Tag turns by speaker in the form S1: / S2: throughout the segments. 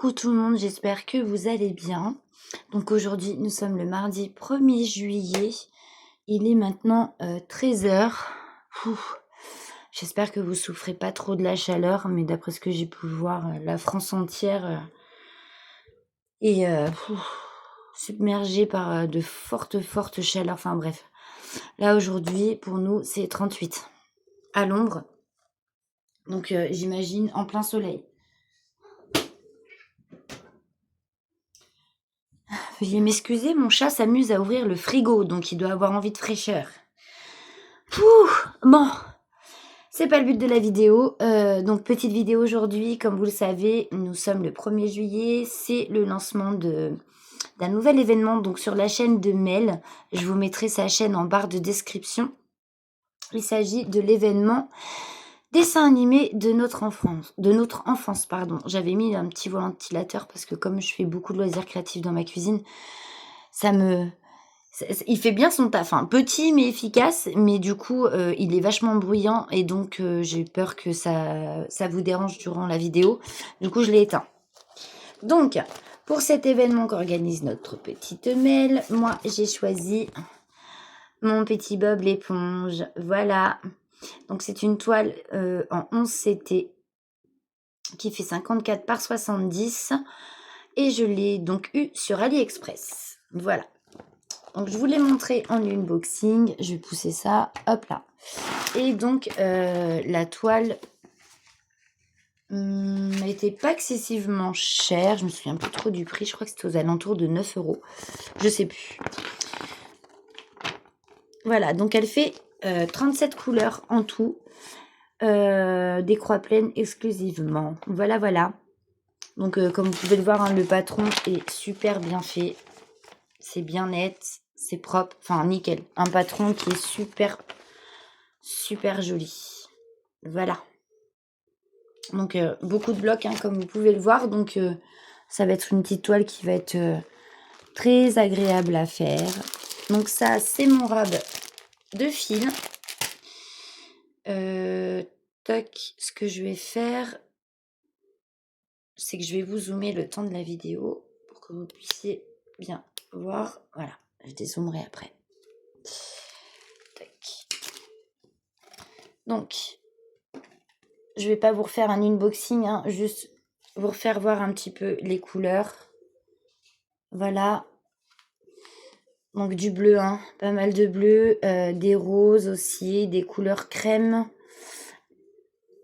S1: Coucou tout le monde, j'espère que vous allez bien. Donc aujourd'hui, nous sommes le mardi 1er juillet. Il est maintenant 13h. J'espère que vous souffrez pas trop de la chaleur, mais d'après ce que j'ai pu voir, la France entière est submergée par de fortes chaleurs. Enfin bref, là aujourd'hui, pour nous, c'est 38 à l'ombre. Donc j'imagine en plein soleil. Veuillez m'excuser, mon chat s'amuse à ouvrir le frigo, donc il doit avoir envie de fraîcheur. Bon, c'est pas le but de la vidéo. Donc petite vidéo aujourd'hui, comme vous le savez, nous sommes le 1er juillet, c'est le lancement d'un nouvel événement donc sur la chaîne de Mel. Je vous mettrai sa chaîne en barre de description. Il s'agit de l'événement dessin animé de notre enfance, pardon. J'avais mis un petit ventilateur parce que comme je fais beaucoup de loisirs créatifs dans ma cuisine, il fait bien son taf, hein. Petit mais efficace, mais du coup, il est vachement bruyant et donc j'ai peur que ça vous dérange durant la vidéo. Du coup, je l'ai éteint. Donc, pour cet événement qu'organise notre petite Mel, moi, j'ai choisi mon petit Bob l'éponge. Voilà. Donc, c'est une toile en 11 CT qui fait 54 par 70 et je l'ai donc eu sur AliExpress. Voilà. Donc, je vous l'ai montré en unboxing. Je vais pousser ça. Hop là. Et donc, la toile n'était pas excessivement chère. Je me souviens plus trop du prix. Je crois que c'était aux alentours de 9 €. Je sais plus. Voilà. Donc, elle fait 37 couleurs en tout. Des croix pleines exclusivement. Voilà. Donc, comme vous pouvez le voir, hein, le patron est super bien fait. C'est bien net. C'est propre. Enfin, nickel. Un patron qui est super joli. Voilà. Donc, beaucoup de blocs, hein, comme vous pouvez le voir. Donc, ça va être une petite toile qui va être très agréable à faire. Donc, ça, c'est mon rab de fil. Ce que je vais faire, c'est que je vais vous zoomer le temps de la vidéo pour que vous puissiez bien voir. Voilà, je dézoomerai après. Tac. Donc, je vais pas vous refaire un unboxing, hein, juste vous refaire voir un petit peu les couleurs. Voilà. Donc du bleu, hein, pas mal de bleu, des roses aussi, des couleurs crème,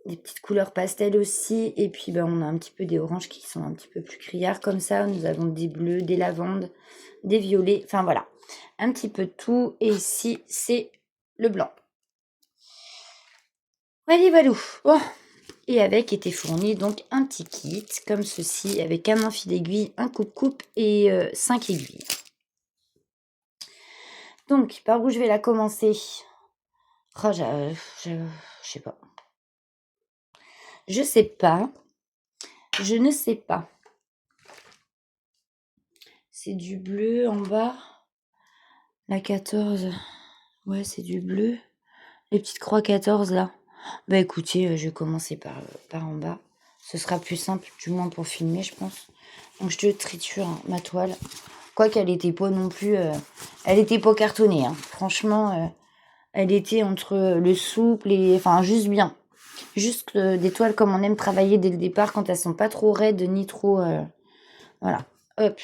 S1: des petites couleurs pastel aussi. Et puis on a un petit peu des oranges qui sont un petit peu plus criards comme ça. Nous avons des bleus, des lavendes, des violets. Enfin voilà, un petit peu de tout. Et ici, c'est le blanc. Valou. Bon. Et avec était fourni donc un petit kit comme ceci avec un amphi d'aiguille, un coupe-coupe et 5 aiguilles. Donc, par où je vais la commencer? Oh, je sais pas. Je sais pas. Je ne sais pas. C'est du bleu en bas. La 14. Ouais, c'est du bleu. Les petites croix 14 là. Bah écoutez, je vais commencer par en bas. Ce sera plus simple, du moins pour filmer, je pense. Donc je te triture, hein, ma toile. Quoiqu'elle était pas non plus... elle était pas cartonnée, hein. Franchement, elle était entre le souple et... Enfin, juste bien. Juste des toiles comme on aime travailler dès le départ, quand elles sont pas trop raides ni trop... Voilà. Hop.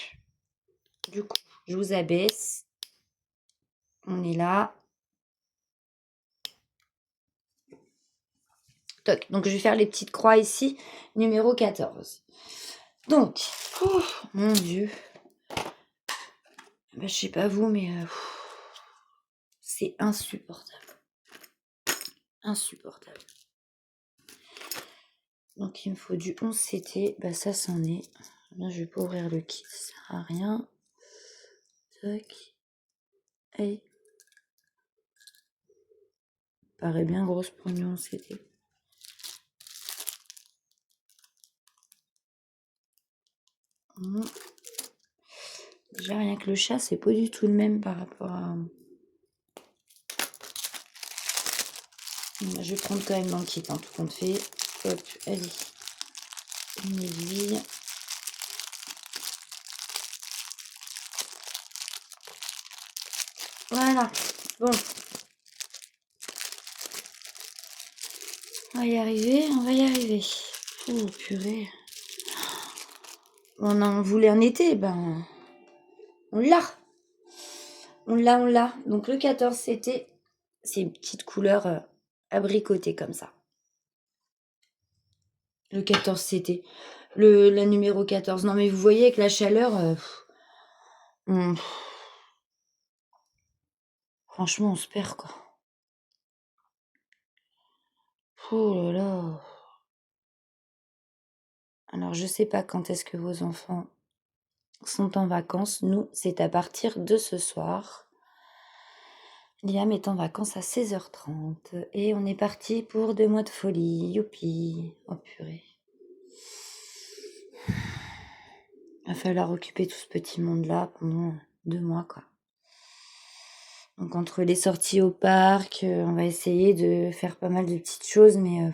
S1: Du coup, je vous abaisse. On est là. Toc. Donc, je vais faire les petites croix ici. Numéro 14. Donc, mon Dieu. Je sais pas vous, mais c'est insupportable. Insupportable. Donc, il me faut du 11 CT. Ça, c'en est. Là, je vais pas ouvrir le kit. Ça sert à rien. Toc. Et paraît bien grosse pour une 11 CT. Déjà, rien que le chat, c'est pas du tout le même par rapport à... Je vais prendre quand même dans le kit, hein, tout compte fait. Hop, allez. Une aiguille. Voilà. Bon. On va y arriver, on va y arriver. Oh purée. On voulait un été, ben on l'a. On l'a. Donc le 14 c'était, c'est une petite couleur abricotée comme ça. Le 14 c'était la numéro 14. Non mais vous voyez avec la chaleur, franchement on se perd quoi. Oh là là. Alors je sais pas quand est-ce que vos enfants sont en vacances. Nous, c'est à partir de ce soir. Liam est en vacances à 16h30 et on est parti pour 2 mois de folie. Youpi. Oh purée. Il va falloir occuper tout ce petit monde-là pendant 2 mois, quoi. Donc entre les sorties au parc, on va essayer de faire pas mal de petites choses, mais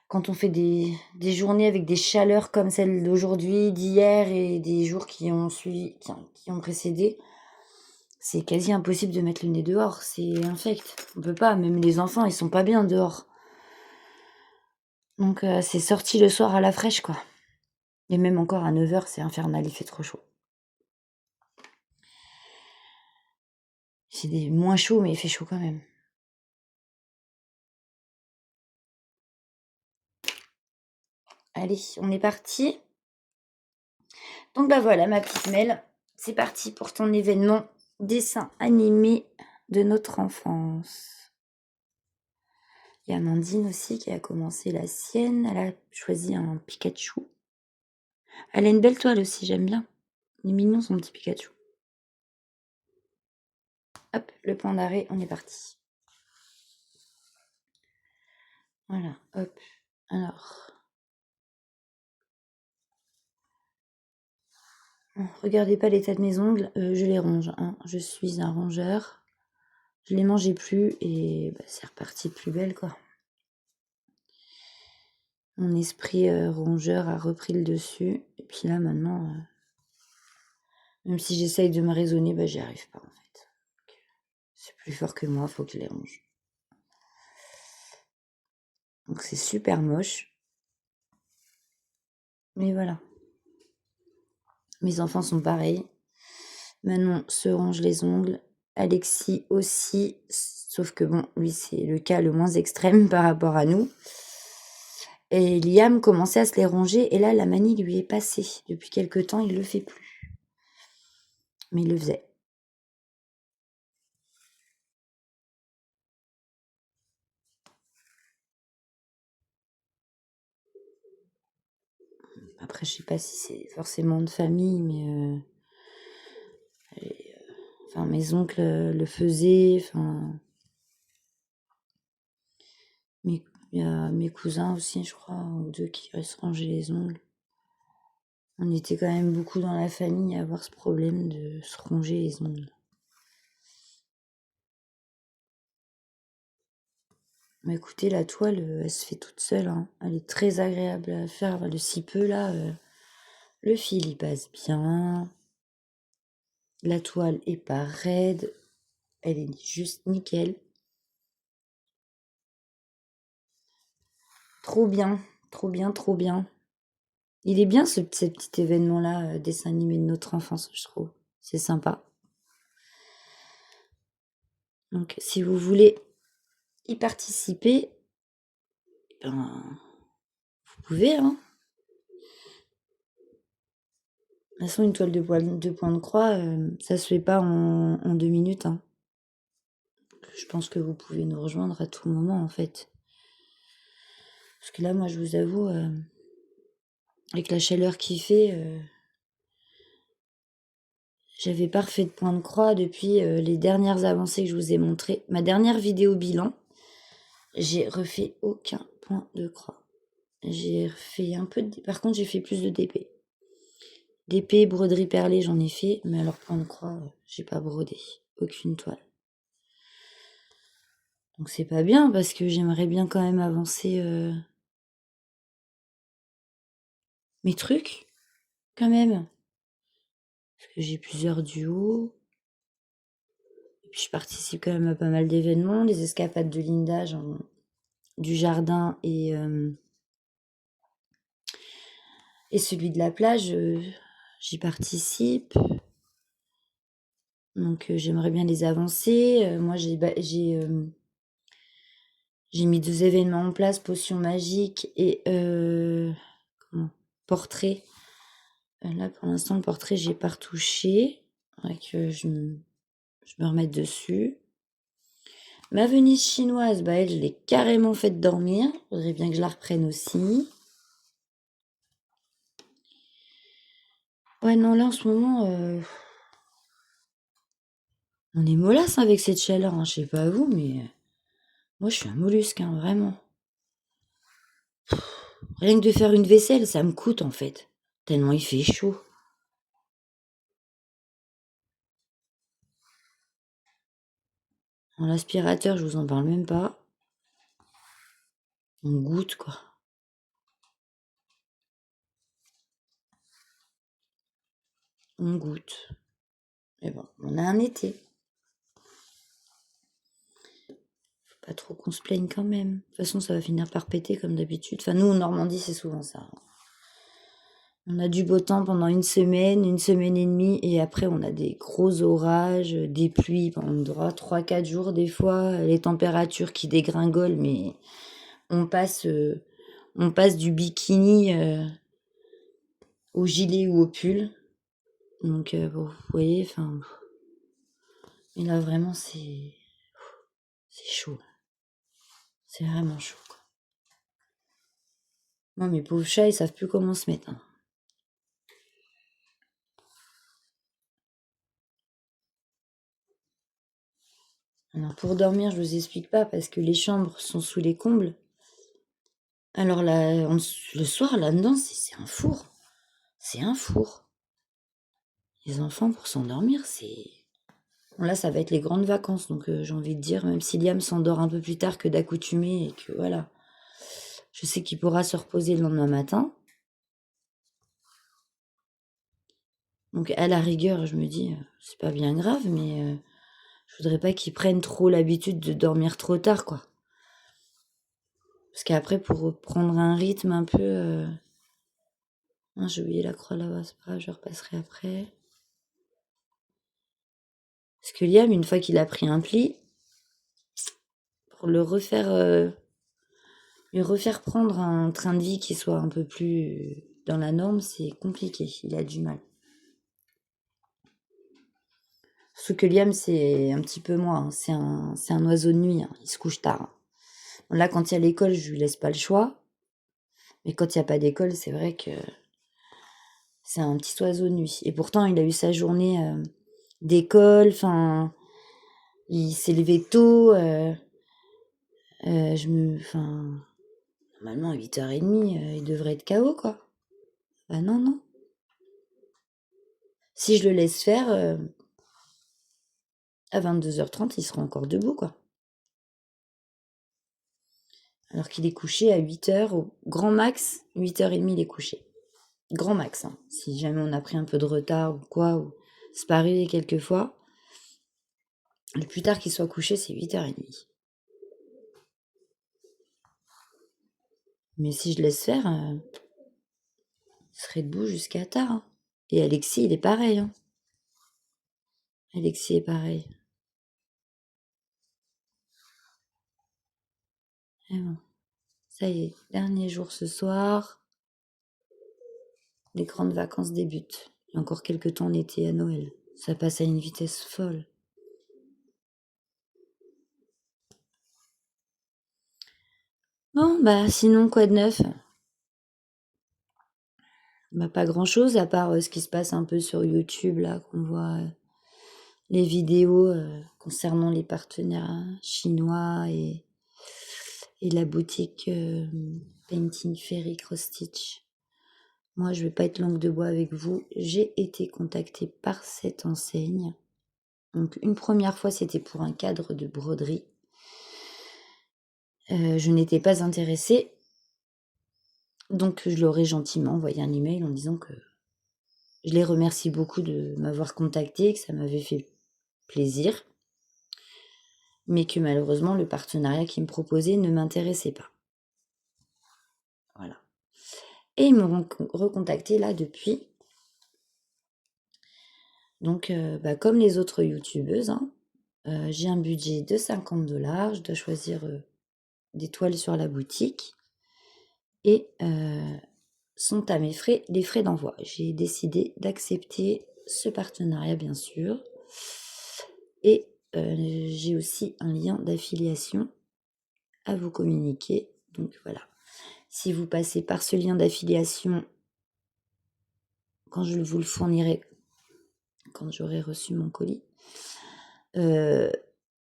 S1: quand on fait des journées avec des chaleurs comme celle d'aujourd'hui, d'hier et des jours qui ont suivi, qui ont précédé, c'est quasi impossible de mettre le nez dehors, c'est infect. On peut pas, même les enfants, ils sont pas bien dehors. Donc c'est sorti le soir à la fraîche, quoi. Et même encore à 9h, c'est infernal, il fait trop chaud. C'est moins chaud, mais il fait chaud quand même. Allez, on est parti. Donc bah voilà, ma petite Mel, c'est parti pour ton événement dessin animé de notre enfance. Il y a Amandine aussi qui a commencé la sienne. Elle a choisi un Pikachu. Elle a une belle toile aussi, j'aime bien. Il est mignon son petit Pikachu. Hop, le point d'arrêt, on est parti. Voilà, hop. Alors. Regardez pas l'état de mes ongles, je les ronge. Hein. Je suis un rongeur. Je les mangeais plus et bah, c'est reparti de plus belle, quoi. Mon esprit rongeur a repris le dessus. Et puis là, maintenant, même si j'essaye de me raisonner, bah, j'y arrive pas, en fait. C'est plus fort que moi, faut que je les ronge. Donc c'est super moche. Mais voilà. Mes enfants sont pareils. Manon se ronge les ongles. Alexis aussi. Sauf que bon, lui, c'est le cas le moins extrême par rapport à nous. Et Liam commençait à se les ronger. Et là, la manie lui est passée. Depuis quelque temps, il le fait plus. Mais il le faisait. Après, je sais pas si c'est forcément de famille, mais enfin, mes oncles le faisaient. Enfin, il y a mes cousins aussi, je crois, ou deux qui se rongeaient les ongles. On était quand même beaucoup dans la famille à avoir ce problème de se ronger les ongles. Mais écoutez, la toile, elle se fait toute seule. Hein. Elle est très agréable à faire. Le si peu là, le fil il passe bien. La toile est pas raide. Elle est juste nickel. Trop bien, trop bien, trop bien. Il est bien ce petit événement-là, dessin animé de notre enfance, je trouve. C'est sympa. Donc, si vous voulez y participer, ben, vous pouvez. Hein. De toute façon, une toile de point de croix, ça se fait pas en 2 minutes. Hein. Je pense que vous pouvez nous rejoindre à tout moment, en fait. Parce que là, moi, je vous avoue, avec la chaleur qu'il fait, j'avais pas refait de point de croix depuis les dernières avancées que je vous ai montrées. Ma dernière vidéo bilan, j'ai refait aucun point de croix. J'ai refait un peu de... Par contre, j'ai fait plus de DP. DP, broderie perlée, j'en ai fait. Mais alors, point de croix, j'ai pas brodé. Aucune toile. Donc c'est pas bien parce que j'aimerais bien quand même avancer mes trucs. Quand même. Parce que j'ai plusieurs duos. puis je participe quand même à pas mal d'événements, les escapades de Linda, du jardin et celui de la plage, j'y participe. Donc j'aimerais bien les avancer. Moi j'ai mis 2 événements en place, potion magique et portrait. Là pour l'instant le portrait j'ai pas retouché. Faudrait que je me remette dessus. Ma Venise chinoise, bah elle, je l'ai carrément faite dormir. Faudrait bien que je la reprenne aussi. Ouais, non, là en ce moment, on est mollasse avec cette chaleur, hein. Je sais pas vous, mais moi je suis un mollusque, hein, vraiment. Rien que de faire une vaisselle, ça me coûte en fait. Tellement il fait chaud. L'aspirateur, je vous en parle même pas. On goûte quoi. On goûte. Mais bon, on a un été. Faut pas trop qu'on se plaigne quand même. De toute façon, ça va finir par péter comme d'habitude. Enfin, nous, en Normandie, c'est souvent ça. On a du beau temps pendant une semaine et demie, et après, on a des gros orages, des pluies pendant 3-4 jours, des fois, les températures qui dégringolent, mais on passe du bikini au gilet ou au pull. Donc, bon, vous voyez, enfin. Et là, vraiment, c'est chaud. C'est vraiment chaud, quoi. Moi, mes pauvres chats, ils savent plus comment se mettre, hein. Alors, pour dormir, je vous explique pas, parce que les chambres sont sous les combles. Alors, là, le soir, là-dedans, c'est un four. C'est un four. Les enfants, pour s'endormir, c'est... Bon, là, ça va être les grandes vacances, donc j'ai envie de dire, même si Liam s'endort un peu plus tard que d'accoutumée, et que voilà, je sais qu'il pourra se reposer le lendemain matin. Donc, à la rigueur, je me dis, c'est pas bien grave, mais je voudrais pas qu'ils prennent trop l'habitude de dormir trop tard, quoi. Parce qu'après, pour prendre un rythme un peu... Ah, j'ai oublié la croix là-bas, c'est pas grave, je repasserai après. Parce que Liam, une fois qu'il a pris un pli, pour lui refaire prendre un train de vie qui soit un peu plus dans la norme, c'est compliqué, il a du mal. Ce que Liam, c'est un petit peu moi, hein. C'est un oiseau de nuit, hein. Il se couche tard, hein. Bon, là, quand il y a l'école, je lui laisse pas le choix. Mais quand il n'y a pas d'école, c'est vrai que c'est un petit oiseau de nuit. Et pourtant, il a eu sa journée d'école, enfin, il s'est levé tôt. Normalement, à 8h30, il devrait être KO, quoi. Bah non, non. Si je le laisse faire, à 22h30, il sera encore debout, quoi. Alors qu'il est couché à 8h, au grand max, 8h30, il est couché. Grand max, hein. Si jamais on a pris un peu de retard ou quoi, ou c'est pas arrivé quelques fois, le plus tard qu'il soit couché, c'est 8h30. Mais si je laisse faire, il serait debout jusqu'à tard, hein. Et Alexis, il est pareil, hein. Alexis est pareil. Et bon. Ça y est, dernier jour ce soir. Les grandes vacances débutent. Il y a encore quelques temps en été à Noël. Ça passe à une vitesse folle. Bon, bah sinon, quoi de neuf? Bah pas grand-chose, à part ce qui se passe un peu sur YouTube, là, qu'on voit les vidéos concernant les partenaires chinois et la boutique Painting Fairy Cross Stitch. Moi, je vais pas être langue de bois avec vous. J'ai été contactée par cette enseigne. Donc, une première fois, c'était pour un cadre de broderie. Je n'étais pas intéressée. Donc, je leur ai gentiment envoyé un email en disant que je les remercie beaucoup de m'avoir contactée, que ça m'avait fait plaisir. mais que malheureusement, le partenariat qu'ils me proposaient ne m'intéressait pas. Voilà. Et ils m'ont recontacté là depuis. Donc, comme les autres youtubeuses, hein, j'ai un budget de 50 $. Je dois choisir des toiles sur la boutique. Et sont à mes frais les frais d'envoi. J'ai décidé d'accepter ce partenariat, bien sûr. Et j'ai aussi un lien d'affiliation à vous communiquer. Donc voilà. Si vous passez par ce lien d'affiliation, quand je vous le fournirai, quand j'aurai reçu mon colis,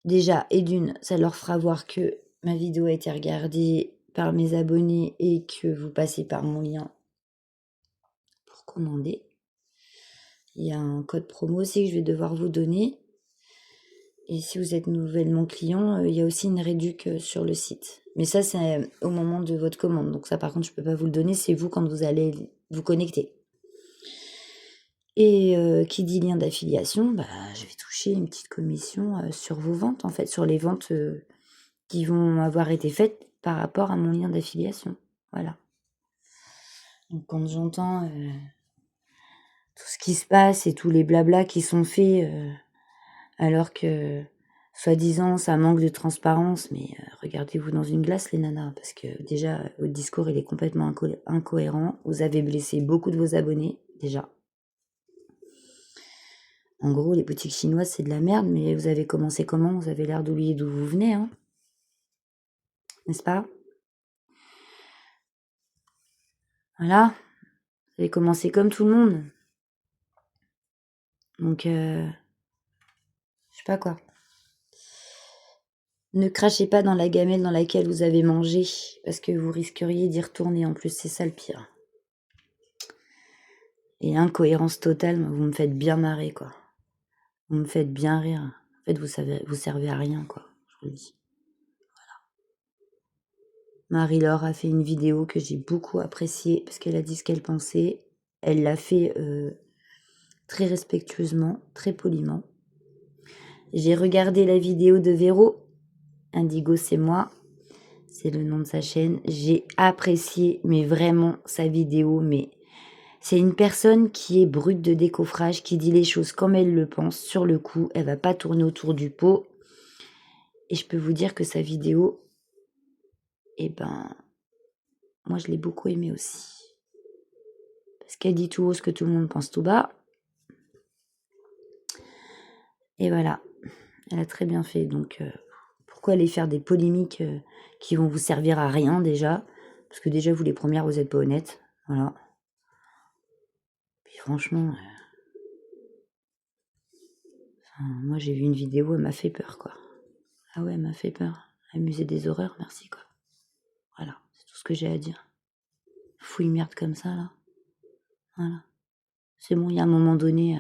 S1: déjà, et d'une, ça leur fera voir que ma vidéo a été regardée par mes abonnés et que vous passez par mon lien pour commander. Il y a un code promo aussi que je vais devoir vous donner. Et si vous êtes nouvellement client, il y a aussi une réduc sur le site. Mais ça, c'est au moment de votre commande. Donc ça, par contre, je ne peux pas vous le donner. C'est vous quand vous allez vous connecter. Et qui dit lien d'affiliation, je vais toucher une petite commission sur vos ventes, en fait, sur les ventes qui vont avoir été faites par rapport à mon lien d'affiliation. Voilà. Donc quand j'entends tout ce qui se passe et tous les blablas qui sont faits, alors que soi-disant ça manque de transparence, mais regardez-vous dans une glace les nanas, parce que déjà votre discours il est complètement incohérent, vous avez blessé beaucoup de vos abonnés déjà. En gros, les boutiques chinoises c'est de la merde, mais vous avez commencé comment? Vous avez l'air d'oublier d'où vous venez, hein, n'est-ce pas? Voilà, vous avez commencé comme tout le monde. Donc, je sais pas quoi. Ne crachez pas dans la gamelle dans laquelle vous avez mangé, parce que vous risqueriez d'y retourner en plus, c'est ça le pire. Et incohérence totale, vous me faites bien marrer, quoi. Vous me faites bien rire. En fait, vous servez à rien, quoi. Je vous le dis. Voilà. Marie-Laure a fait une vidéo que j'ai beaucoup appréciée parce qu'elle a dit ce qu'elle pensait. Elle l'a fait très respectueusement, très poliment. J'ai regardé la vidéo de Véro. Indigo, c'est moi. C'est le nom de sa chaîne. J'ai apprécié, mais vraiment, sa vidéo. Mais c'est une personne qui est brute de décoffrage, qui dit les choses comme elle le pense, sur le coup. Elle va pas tourner autour du pot. Et je peux vous dire que sa vidéo, moi je l'ai beaucoup aimée aussi. Parce qu'elle dit tout haut ce que tout le monde pense tout bas. Et voilà, elle a très bien fait. Donc pourquoi aller faire des polémiques qui vont vous servir à rien déjà? Parce que déjà vous les premières, vous n'êtes pas honnêtes. Voilà. Puis franchement, moi j'ai vu une vidéo, elle m'a fait peur quoi. Ah ouais, elle m'a fait peur. Amuser des horreurs, merci quoi. Voilà, c'est tout ce que j'ai à dire. Fouille merde comme ça là. Voilà. C'est bon, il y a un moment donné,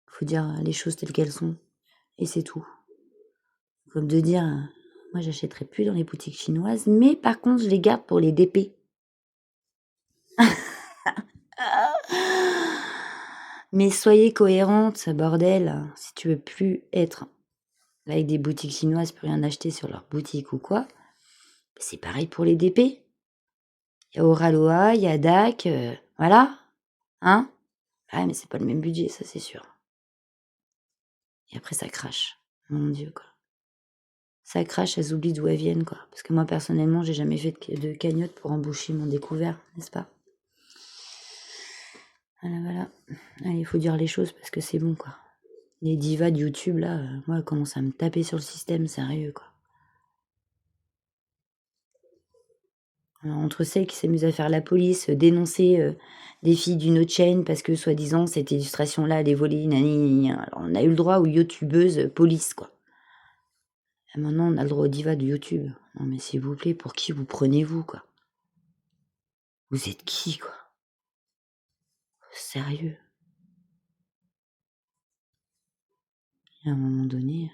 S1: faut dire les choses telles qu'elles sont. Et c'est tout. Comme de dire, moi j'achèterai plus dans les boutiques chinoises, mais par contre je les garde pour les DP. Mais soyez cohérente, bordel. Si tu veux plus être avec des boutiques chinoises, plus rien acheter sur leur boutique ou quoi, c'est pareil pour les DP. Il y a Oraloa, il y a DAC, voilà. Hein? Ouais, mais c'est pas le même budget, ça c'est sûr. Et après ça crache. Mon Dieu, quoi. Ça crache, elles oublient d'où elles viennent, quoi. Parce que moi, personnellement, j'ai jamais fait de cagnotte pour embaucher mon découvert, n'est-ce pas? Voilà. Allez, il faut dire les choses parce que c'est bon, quoi. Les divas de YouTube, là, moi, elles commencent à me taper sur le système, sérieux, quoi. Alors, entre celles qui s'amusent à faire la police, dénoncer des filles d'une autre chaîne parce que, soi-disant, cette illustration-là, elle est volée, nanani. Alors, on a eu le droit aux youtubeuses police, quoi. Et maintenant, on a le droit aux divas de YouTube. Non, mais s'il vous plaît, pour qui vous prenez-vous, quoi? Vous êtes qui, quoi? Sérieux? À un moment donné,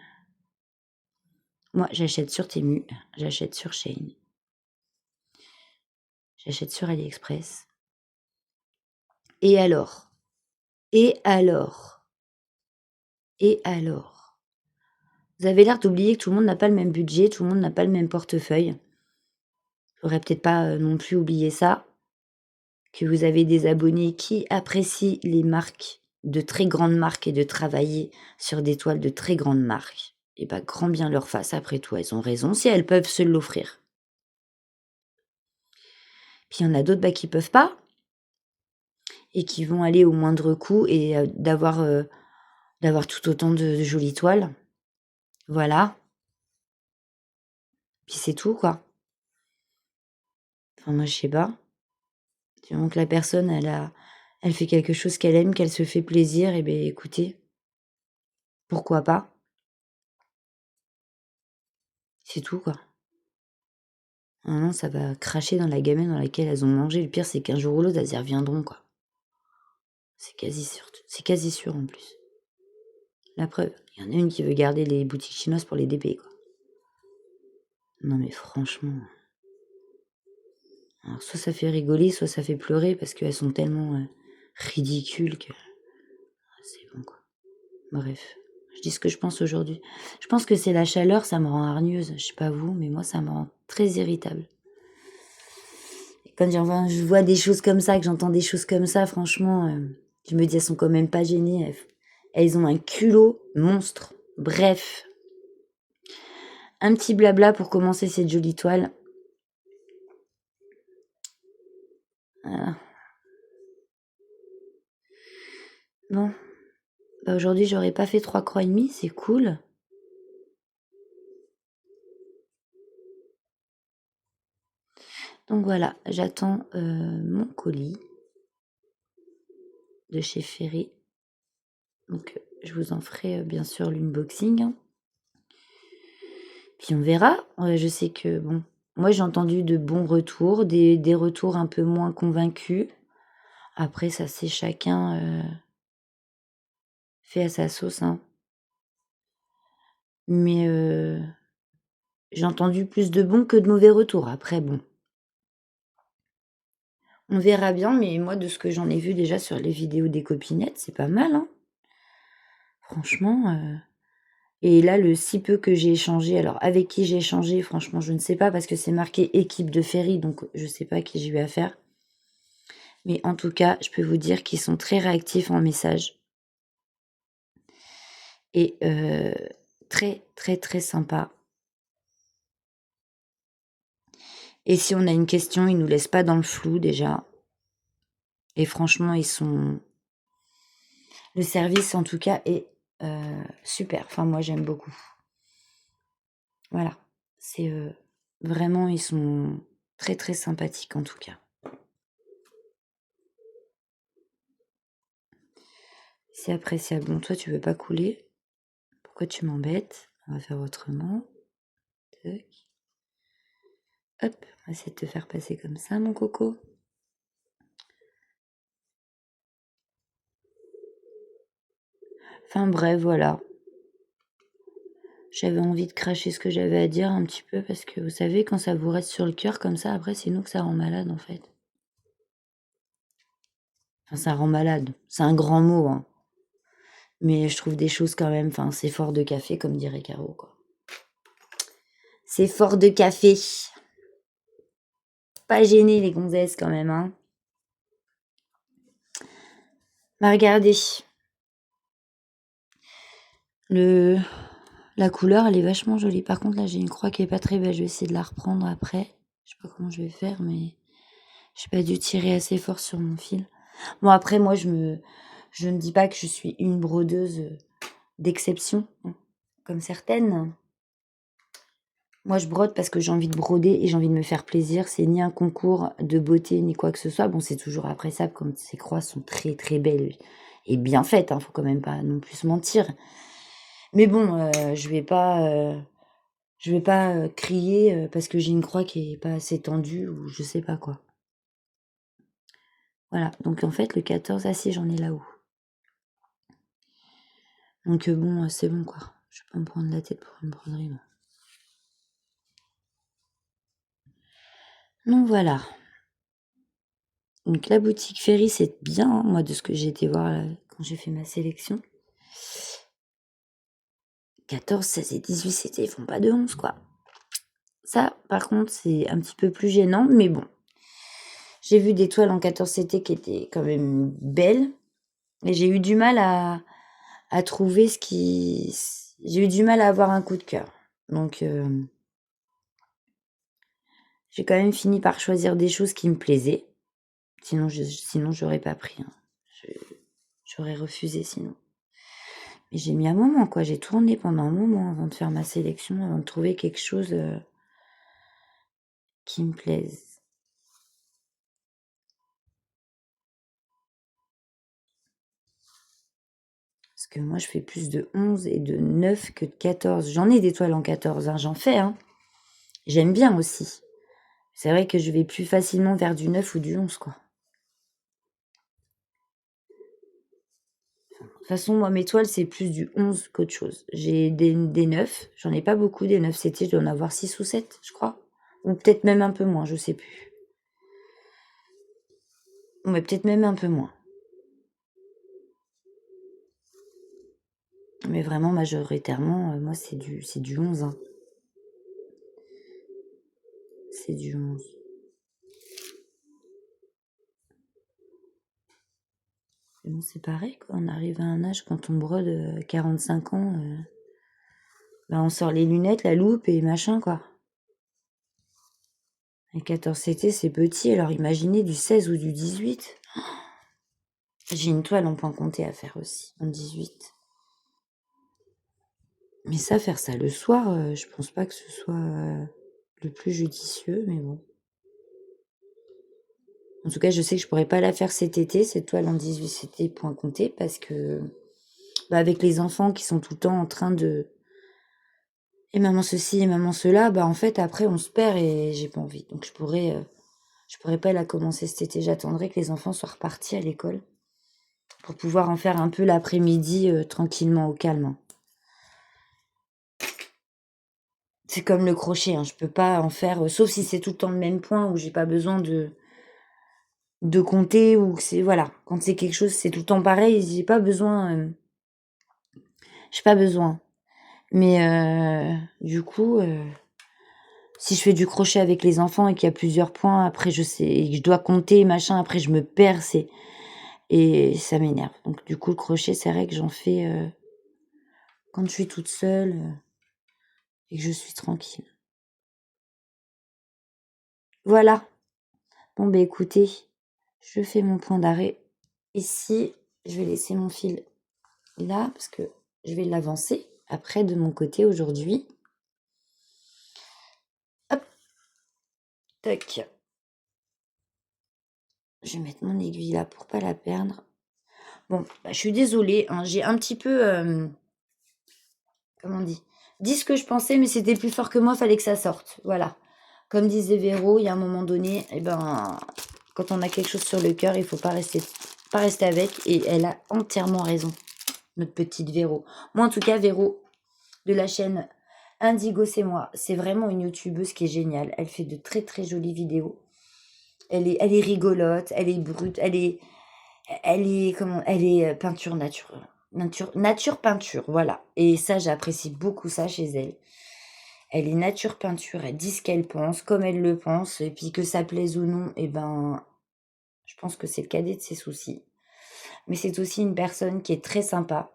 S1: moi, j'achète sur Temu, j'achète sur Shein, j'achète sur AliExpress. Et alors? Et alors? Et alors? Vous avez l'air d'oublier que tout le monde n'a pas le même budget, tout le monde n'a pas le même portefeuille. Faudrait peut-être pas, non plus oublier ça, que vous avez des abonnés qui apprécient les marques, de très grandes marques et de travailler sur des toiles de très grandes marques. Et bah, grand bien leur fasse, après tout, elles ont raison si elles peuvent se l'offrir. Puis il y en a d'autres, bah, qui peuvent pas et qui vont aller au moindre coût et d'avoir tout autant de jolies toiles. Voilà, puis c'est tout, quoi. Enfin moi, je sais pas. Du moment que la personne, elle fait quelque chose qu'elle aime, qu'elle se fait plaisir, et beh, écoutez, pourquoi pas? C'est tout, quoi. Ah non, ça va cracher dans la gamelle dans laquelle elles ont mangé. Le pire, c'est qu'un jour ou l'autre, elles y reviendront, quoi. C'est quasi sûr, en plus. La preuve, il y en a une qui veut garder les boutiques chinoises pour les DP, quoi. Non mais franchement, alors soit ça fait rigoler, soit ça fait pleurer parce qu'elles sont tellement, ridicules que c'est bon, quoi. Bref, je dis ce que je pense aujourd'hui. Je pense que c'est la chaleur, ça me rend hargneuse. Je sais pas vous, mais moi, ça me rend très irritable. Et quand je vois des choses comme ça, que j'entends des choses comme ça, franchement, je me dis: «Elles sont quand même pas gênées, elles ont un culot monstre». Bref, un petit blabla pour commencer cette jolie toile. Voilà. Bon, bah, aujourd'hui, j'aurais pas fait 3 croix et demie, c'est cool. Donc voilà, j'attends, mon colis de chez Ferry. Donc, je vous en ferai, bien sûr l'unboxing, hein. Puis on verra. Je sais que bon, moi j'ai entendu de bons retours, des retours un peu moins convaincus. Après ça, c'est chacun, fait à sa sauce, hein. Mais, j'ai entendu plus de bons que de mauvais retours. Après bon, on verra bien, mais moi de ce que j'en ai vu déjà sur les vidéos des copinettes, c'est pas mal, hein. Franchement, et là, le si peu que j'ai échangé, alors avec qui j'ai échangé, franchement, je ne sais pas parce que c'est marqué équipe de Ferry, donc je sais pas à qui j'ai eu affaire. Mais en tout cas, je peux vous dire qu'ils sont très réactifs en message et très, très, très sympas. Et si on a une question, ils nous laissent pas dans le flou déjà. Et franchement, le service en tout cas est, super. Enfin moi, j'aime beaucoup. Voilà, c'est, vraiment ils sont très, très sympathiques en tout cas. C'est appréciable. Bon, toi, tu veux pas couler? Pourquoi tu m'embêtes? On va faire autrement. Tac. Hop, on va essayer de te faire passer comme ça, mon coco. Enfin bref, voilà. J'avais envie de cracher ce que j'avais à dire un petit peu parce que vous savez, quand ça vous reste sur le cœur comme ça, après, c'est nous que ça rend malade en fait. Enfin, ça rend malade. C'est un grand mot, hein. Mais je trouve des choses quand même, enfin, c'est fort de café, comme dirait Caro, quoi. C'est fort de café. Pas gêné les gonzesses quand même, hein. Bah regardez. Le La couleur, elle est vachement jolie. Par contre, là, j'ai une croix qui est pas très belle. Je vais essayer de la reprendre après. Je sais pas comment je vais faire, mais j'ai pas dû tirer assez fort sur mon fil. Bon, après, moi, je ne dis pas que je suis une brodeuse d'exception, hein, comme certaines. Moi, je brode parce que j'ai envie de broder et j'ai envie de me faire plaisir. C'est ni un concours de beauté, ni quoi que ce soit. Bon, c'est toujours appréciable quand ces croix sont très, très belles et bien faites, hein. Faut quand même pas non plus se mentir. Mais bon, je vais pas, crier, parce que j'ai une croix qui est pas assez tendue ou je sais pas quoi. Voilà, donc en fait le 14, ah si, j'en ai là-haut. Donc bon, c'est bon quoi. Je vais pas me prendre la tête pour une broderie, non. Donc voilà. Donc la boutique Ferry, c'est bien, hein, moi de ce que j'ai été voir là, quand j'ai fait ma sélection. 14, 16 et 18 CT, ils font pas de 11, quoi. Ça, par contre, c'est un petit peu plus gênant, mais bon. J'ai vu des toiles en 14 CT qui étaient quand même belles, et j'ai eu du mal à trouver ce qui... J'ai eu du mal à avoir un coup de cœur. Donc, j'ai quand même fini par choisir des choses qui me plaisaient. Sinon, j'aurais pas pris. Hein. J'aurais refusé sinon. Mais j'ai mis un moment, quoi. J'ai tourné pendant un moment avant de faire ma sélection, avant de trouver quelque chose qui me plaise. Parce que moi, je fais plus de 11 et de 9 que de 14. J'en ai des toiles en 14, hein. J'en fais, hein. J'aime bien aussi. C'est vrai que je vais plus facilement vers du 9 ou du 11, quoi. De toute façon, moi, mes toiles, c'est plus du 11 qu'autre chose. J'ai des 9. J'en ai pas beaucoup, des 9 CT. Je dois en avoir 6 ou 7, je crois. Ou peut-être même un peu moins, je sais plus. Ouais, peut-être même un peu moins. Mais vraiment, majoritairement, moi, c'est du 11. Hein. C'est du 11. Mais bon, c'est pareil, quoi. On arrive à un âge, quand on brode 45 ans, on sort les lunettes, la loupe et machin, quoi. Et 14 CT, c'est petit, alors imaginez du 16 ou du 18. J'ai une toile en point compté à faire aussi, en 18. Mais ça, faire ça le soir, je pense pas que ce soit le plus judicieux, mais bon. En tout cas, je sais que je pourrais pas la faire cet été, cette toile en 18 CT point compté, parce que avec les enfants qui sont tout le temps en train de... Et maman ceci, et maman cela, en fait, après, on se perd et j'ai pas envie. Donc, je pourrais pas la commencer cet été. J'attendrai que les enfants soient repartis à l'école pour pouvoir en faire un peu l'après-midi tranquillement au calme. Hein. C'est comme le crochet, hein. Je peux pas en faire, sauf si c'est tout le temps le même point où j'ai pas besoin de compter ou que c'est voilà. Quand c'est quelque chose, c'est tout le temps pareil. J'ai pas besoin. J'ai pas besoin. Mais du coup, si je fais du crochet avec les enfants et qu'il y a plusieurs points, après je sais, et que je dois compter machin, après je me perds, et ça m'énerve. Donc du coup, le crochet, c'est vrai que j'en fais quand je suis toute seule et que je suis tranquille. Voilà. Bon, écoutez, je fais mon point d'arrêt. Ici, je vais laisser mon fil là, parce que je vais l'avancer après de mon côté aujourd'hui. Hop. Tac. Je vais mettre mon aiguille là pour pas la perdre. Bon, je suis désolée, hein, j'ai un petit peu... comment on dit ce que je pensais, mais c'était plus fort que moi, fallait que ça sorte. Voilà. Comme disait Véro, il y a un moment donné, quand on a quelque chose sur le cœur, il faut pas rester avec. Et elle a entièrement raison, notre petite Véro. Moi, en tout cas, Véro, de la chaîne Indigo, c'est moi. C'est vraiment une youtubeuse qui est géniale. Elle fait de très très jolies vidéos. Elle est rigolote, elle est brute, elle est peinture nature peinture, voilà. Et ça, j'apprécie beaucoup ça chez elle. Elle est nature peinture, elle dit ce qu'elle pense, comme elle le pense, et puis que ça plaise ou non, je pense que c'est le cadet de ses soucis. Mais c'est aussi une personne qui est très sympa,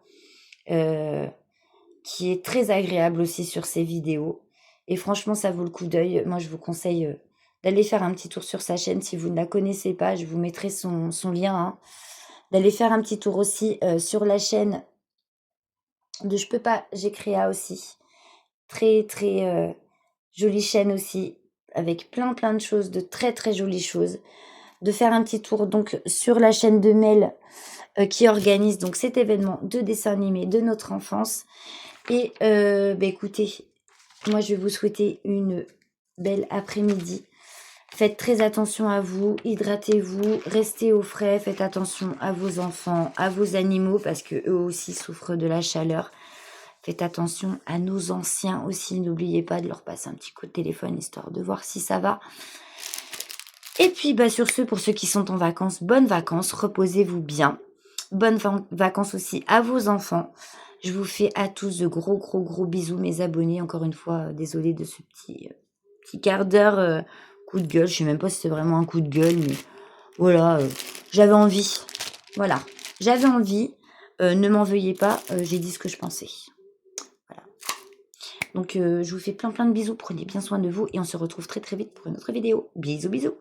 S1: qui est très agréable aussi sur ses vidéos. Et franchement, ça vaut le coup d'œil. Moi, je vous conseille d'aller faire un petit tour sur sa chaîne. Si vous ne la connaissez pas, je vous mettrai son lien. Hein. D'aller faire un petit tour aussi sur la chaîne de Je peux pas, j'ai créé aussi. Très, très jolie chaîne aussi, avec plein, plein de choses, de très, très jolies choses. De faire un petit tour donc sur la chaîne de Mel qui organise donc cet événement de dessin animé de notre enfance. Et écoutez, moi je vais vous souhaiter une belle après-midi. Faites très attention à vous, hydratez-vous, restez au frais, faites attention à vos enfants, à vos animaux, parce que eux aussi souffrent de la chaleur. Faites attention à nos anciens aussi, n'oubliez pas de leur passer un petit coup de téléphone, histoire de voir si ça va. Et puis sur ce, pour ceux qui sont en vacances, bonnes vacances, reposez-vous bien. Bonnes vacances aussi à vos enfants. Je vous fais à tous de gros bisous, mes abonnés. Encore une fois, désolée de ce petit quart d'heure coup de gueule. Je sais même pas si c'est vraiment un coup de gueule, mais voilà, j'avais envie. Voilà, j'avais envie. Ne m'en veuillez pas, j'ai dit ce que je pensais. Voilà. Donc, je vous fais plein de bisous. Prenez bien soin de vous et on se retrouve très vite pour une autre vidéo. Bisous.